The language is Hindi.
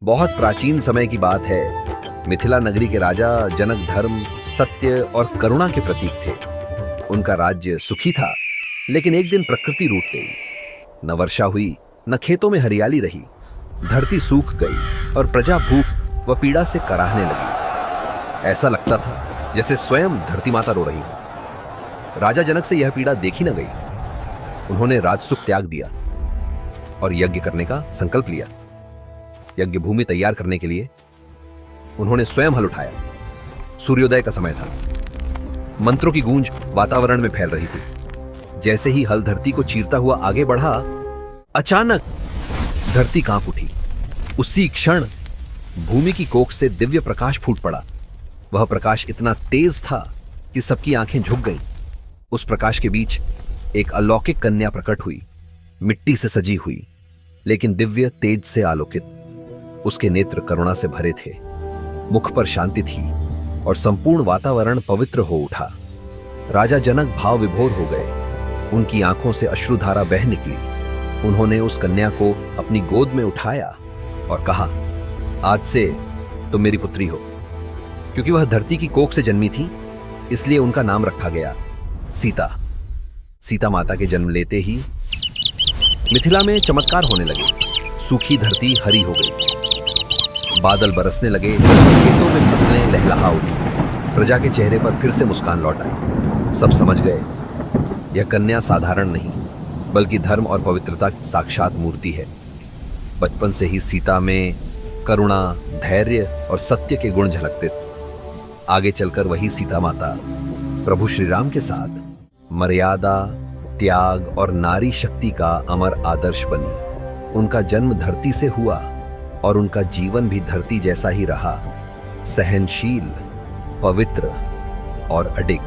बहुत प्राचीन समय की बात है। मिथिला नगरी के राजा जनक धर्म, सत्य और करुणा के प्रतीक थे। उनका राज्य सुखी था, लेकिन एक दिन प्रकृति रूठ गई। न वर्षा हुई, न खेतों में हरियाली रही। धरती सूख गई और प्रजा भूख व पीड़ा से कराहने लगी। ऐसा लगता था जैसे स्वयं धरती माता रो रही हो। राजा जनक से यह पीड़ा देखी न गई। उन्होंने राजसुख त्याग दिया और यज्ञ करने का संकल्प लिया। यज्ञ भूमि तैयार करने के लिए उन्होंने स्वयं हल उठाया। सूर्योदय का समय था। मंत्रों की गूंज वातावरण में फैल रही थी। जैसे ही हल धरती को चीरता हुआ आगे बढ़ा, अचानक धरती कांप उठी। उसी क्षण भूमि की कोख से दिव्य प्रकाश फूट पड़ा। वह प्रकाश इतना तेज था कि सबकी आंखें झुक गईं। उस प्रकाश के बीच एक अलौकिक कन्या प्रकट हुई, मिट्टी से सजी हुई, लेकिन दिव्य तेज से आलोकित। उसके नेत्र करुणा से भरे थे, मुख पर शांति थी और संपूर्ण वातावरण पवित्र हो उठा। राजा जनक भाव विभोर हो गए। उनकी आंखों से अश्रुधारा बह निकली। उन्होंने उस कन्या को अपनी गोद में उठाया और कहा, आज से तुम मेरी पुत्री हो। क्योंकि वह धरती की कोख से जन्मी थी, इसलिए उनका नाम रखा गया सीता। सीता माता के जन्म लेते ही मिथिला में चमत्कार होने लगे। सूखी धरती हरी हो गई, बादल बरसने लगे, खेतों में फसलें लहलहा उठी। प्रजा के चेहरे पर फिर से मुस्कान लौट आई। सब समझ गए, यह कन्या साधारण नहीं, बल्कि धर्म और पवित्रता की साक्षात मूर्ति है। बचपन से ही सीता में करुणा, धैर्य और सत्य के गुण झलकते थे। आगे चलकर वही सीता माता प्रभु श्री राम के साथ मर्यादा, त्याग और नारी शक्ति का अमर आदर्श बनी। उनका जन्म धरती से हुआ और उनका जीवन भी धरती जैसा ही रहा, सहनशील, पवित्र और अडिग।